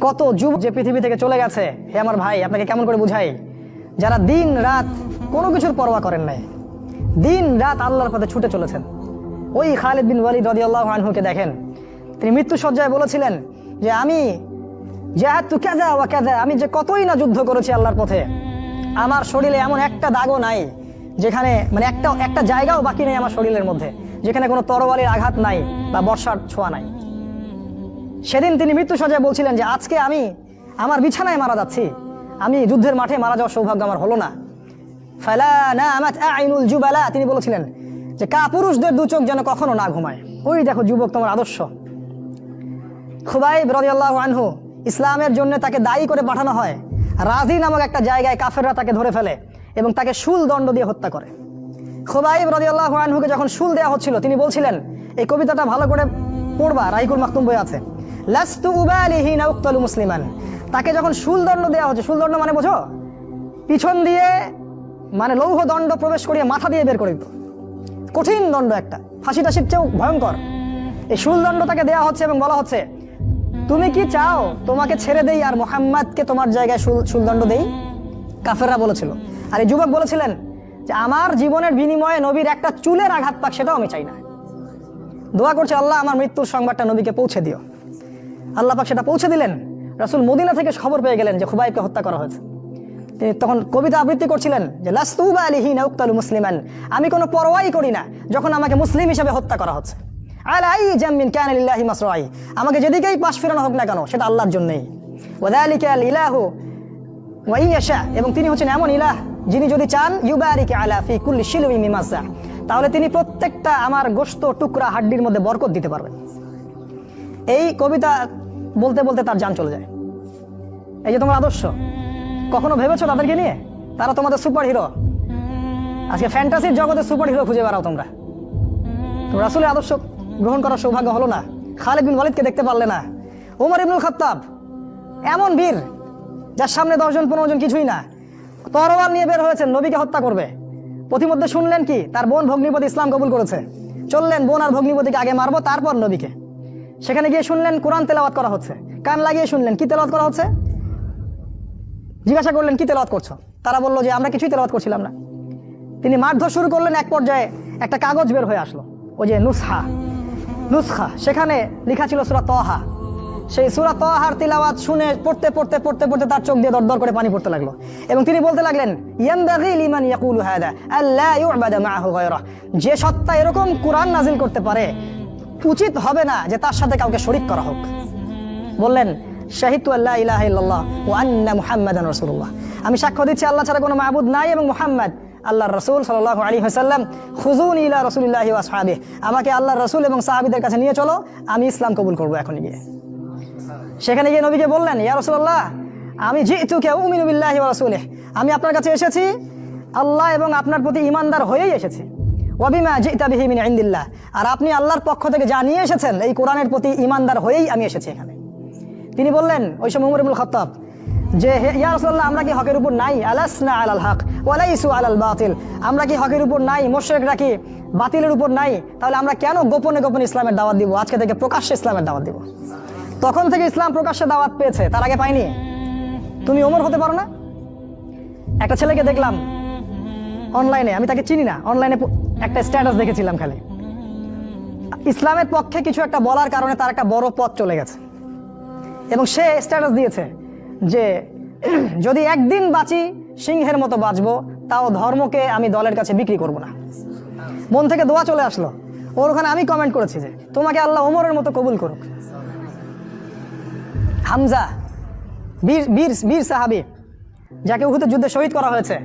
কত যুবক যে পৃথিবী থেকে চলে গেছে, হে আমার ভাই আপনাকে কেমন করে বুঝাই, যারা দিন রাত কোনো কিছুর পরোয়া করেন নাই, দিন রাত আল্লাহর পথে ছুটে চলেছেন। ওই খালিদ বিন ওয়ালিদ রাদিয়াল্লাহু আনহুকে দেখেন, তিনি মৃত্যু সজ্জায় বলেছিলেন যে আমি জাহাদতু কাযা ওয়া কাযা, আমি যে কতই না যুদ্ধ করেছি আল্লাহর পথে, আমার শরীরে এমন একটা দাগও নাই যেখানে মানে একটা জায়গাও বাকি নেই আমার শরীরের মধ্যে যেখানে কোনো তরবারির আঘাত নাই বা বর্ষার ছোঁয়া নাই। সেদিন তিনি মৃত্যু সজ্জায় বলছিলেন যে আজকে আমি আমার বিছানায় মারা যাচ্ছি, আমি যুদ্ধের মাঠে মারা যাওয়ার সৌভাগ্য আমার হলো না। ফালা নামাত আইনুল জুবালা, তিনি বলেছিলেন যে কাপুরুষদের দু চোখ যেন কখনো না ঘুমায়। ওই দেখো যুবক তোমার আদর্শ। খুবাইব রাদিয়াল্লাহু আনহু, ইসলামের জন্য তাকে দায়ী করে পাঠানো হয়, রাজি নামক একটা জায়গায় কাফেররা তাকে ধরে ফেলে এবং তাকে শুল দণ্ড দিয়ে হত্যা করে। খুবাইব রাদিয়াল্লাহু আনহুকে যখন শুল দেওয়া হচ্ছিল তিনি বলছিলেন, এই কবিতাটা ভালো করে পড়বা, রাহিকুল মাকতুম বই আছে, লাস্তু উবালিহি না উক্তালু মুসলিমান। তাকে যখন শুল দণ্ড দেওয়া হচ্ছে, শুল দণ্ড মানে বোঝো, পিছন দিয়ে মানে লৌহ দণ্ড প্রবেশ করিয়ে মাথা দিয়ে বের করে দিত, কঠিন দণ্ড, একটা ফাঁসি টাসির চেয়েও ভয়ঙ্কর। এই শুল দণ্ড তাকে দেওয়া হচ্ছে এবং বলা হচ্ছে তুমি কি চাও তোমাকে ছেড়ে দেই আর মুহাম্মাদকে তোমার জায়গায় শুলদণ্ড দেই? কাফেররা বলেছিল। আর এই যুবক বলেছিলেন যে আমার জীবনের বিনিময়ে নবীর একটা চুলের আঘাত পাক সেটাও আমি চাই না। দোয়া করছে আল্লাহ আমার মৃত্যুর সংবাদটা নবীকে পৌঁছে দিও। আল্লাহ পাক সেটা পৌঁছে দিলেন। রাসূল মদিনা থেকে খবর পেয়ে গেলেন যে খুবাইবকে হত্যা করা হয়েছে। তিনি তখন কবিতা আবৃত্তি করছিলেন যে লাস্তু উবালিহি না উক্তালু মুসলিমান, আমি কোনো পরোয়াই করি না যখন আমাকে মুসলিম হিসেবে হত্যা করা হচ্ছে। আলাই জামিন কানা লিল্লাহি মাসরাই, আমাকে যেদিকেই পাশ ফেরানো হোক না কেন সেটা আল্লাহর জন্যই। ওয়াযালিকাল ইলাহু ওয়া ইয়াশা, এবং তিনি হচ্ছেন এমন ইলাহ যিনি যদি চান ইউবারিক আলা ফি কুল্লি শিলবি মিমাসা, তাহলে তিনি প্রত্যেকটা আমার গোশত টুকরা হাড্ডির মধ্যে বরকত দিতে পারবেন। এই কবিতা বলতে বলতে তার জান চলে যায়। এই যে তোমার আদর্শ, কখনো ভেবেছো তাদেরকে নিয়ে? তারা তোমাদের সুপার হিরো। আজকে ফ্যান্টাসির জগতে সুপার হিরো খুঁজে বেড়াও তোমরা। রাসূলের আদর্শ গ্রহণ করার সৌভাগ্য হলো না, খালিদ বিন ওয়ালিদকে দেখতে পারলে না। ওমর ইবনুল খাত্তাব এমন বীর যার সামনে 10 জন 15 জন কিছুই না, তরোয়াল নিয়ে বের হয়েছেন নবীকে হত্যা করবে। পথিমধ্যে শুনলেন কি তার বোন ভগ্নিপতি ইসলাম কবুল করেছে, চললেন বোন আর ভগ্নিপতিকে আগে মারবো তারপর নবীকে। সেখানে গিয়ে শুনলেন কোরআন তেলাওয়াত করা হচ্ছে, কান লাগিয়ে শুনলেন কি তেলাওয়াত করা হচ্ছে। জিজ্ঞাসা করলেন কি তেলাওয়াত করছো? তারা বললো যে আমরা কিছুই তেলাওয়াত করছিলাম না। তিনি মারধর শুরু করলেন, এক পর্যায়ে একটা কাগজ বের হয়ে আসলো, ওই যে নুসখা, সেখানে লেখা ছিল সূরা তাহা। সেই সূরা তাহার তিলাওয়াত শুনে পড়তে পড়তে পড়তে পড়তে তার চোখ দিয়ে দরদর করে পানি পড়তে লাগলো এবং তিনি বলতে লাগলেন ইয়ানবাগি লিমান ইয়াকুলু হাদা আল্লা ইউবাদা মাআহু গায়রা, যে সত্তা এরকম কোরআন নাজিল করতে পারে উচিত হবে না যে তার সাথে কাউকে শরীক করা হোক। বললেন শাহিদতু আল্লা ইলাহা ইল্লাল্লাহ ওয়া আন্না মুহাম্মাদান রাসূলুল্লাহ, আমি সাক্ষ্য দিচ্ছি আল্লাহ ছাড়া কোনো মাবুদ নাই এবং মুহাম্মদ আল্লাহর রাসূল সাল্লাল্লাহু আলাইহি ওয়াসাল্লাম। খুযুনি ইলা রাসূলিল্লাহি ওয়া আসহাবিহি, আমাকে আল্লাহর রাসূল এবং সাহাবীদের কাছে নিয়ে চলো, আমি ইসলাম কবুল করব এখনই গিয়ে। সেখানে গিয়ে নবীকে বললেন ইয়া রাসূলুল্লাহ আমি জিতুকা উমিনু বিল্লাহি ওয়া রাসূলিহি, আমি আপনার কাছে এসেছি আল্লাহ এবং আপনার প্রতি ঈমানদার হয়েই এসেছি। ওয়া বিমা জিতা বিহি মিন ইনদিল্লাহ, আর আপনি আল্লাহর পক্ষ থেকে যা নিয়ে এসেছেন এই কোরআনের প্রতি ঈমানদার হয়েই আমি এসেছি এখানে। তিনি বললেন ওই সময় ওমর ইবনুল খাত্তাব যে ইয়া রাসূলুল্লাহ আমরা কি হকের উপর নাই? আলাসনা আলাল হক ওয়া লাইসু আলাল বাতিল, আমরা কি হকের উপর নাই? মুশরিকরা কি বাতিলের উপর নাই? তাহলে আমরা কেন গোপনে গোপনে ইসলামের দাওয়াত দিব? আজকে থেকে প্রকাশ্যে ইসলামের দাওয়াত দিব। তখন থেকে ইসলাম প্রকাশ্যে দাওয়াত পেয়েছে, তার আগে পায়নি। তুমি ওমর হতে পারো না? একটা ছেলেকে দেখলাম অনলাইনে, আমি তাকে চিনি না, অনলাইনে একটা স্ট্যাটাস দেখেছিলাম, খালি ইসলামের পক্ষে কিছু একটা বলার কারণে তার একটা বড় পথ চলে গেছে এবং সে স্ট্যাটাস দিয়েছে যে যদি একদিন বাঁচি সিংহের মতো বাঁচবো, তাও ধর্মকে আমি দলের কাছে বিক্রি করব না। মন থেকে দোয়া চলে আসলো ওর ওখানে। আমি কমেন্ট করেছি যে তোমাকে আল্লাহ ওমরের মতো কবুল করুক। হামজা বীর সাহাবী, যাকে উহুদের যুদ্ধে শহীদ করা হয়েছে,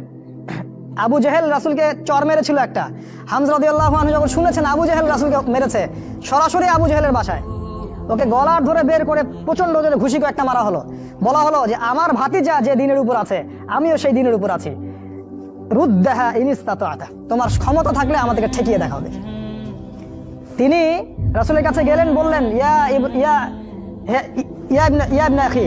আবু জেহেল রাসূলকে চর মেরেছিল একটা। হামজা রাদিয়াল্লাহু আনহু যখন শুনেছেন আবু জেহেল রাসূলকে মেরেছে, সরাসরি আবু জেহেলের বাসায় ওকে গলার ধরে বের করে প্রচন্ড জোরে ঘুষি করে একটা মারা হলো। বলা হলো যে আমার ভাতিজা যে দিনের উপর আছে আমিও সেই দিনের উপর আছি, রুদ্দাহা ইন ইসতাতা'তা, তোমার ক্ষমতা থাকলে আমাদেরকে ঠেকিয়ে দেখাও দেখি। তিনি রাসূলের কাছে গেলেন, বললেন ইয়া ইবনে আখি,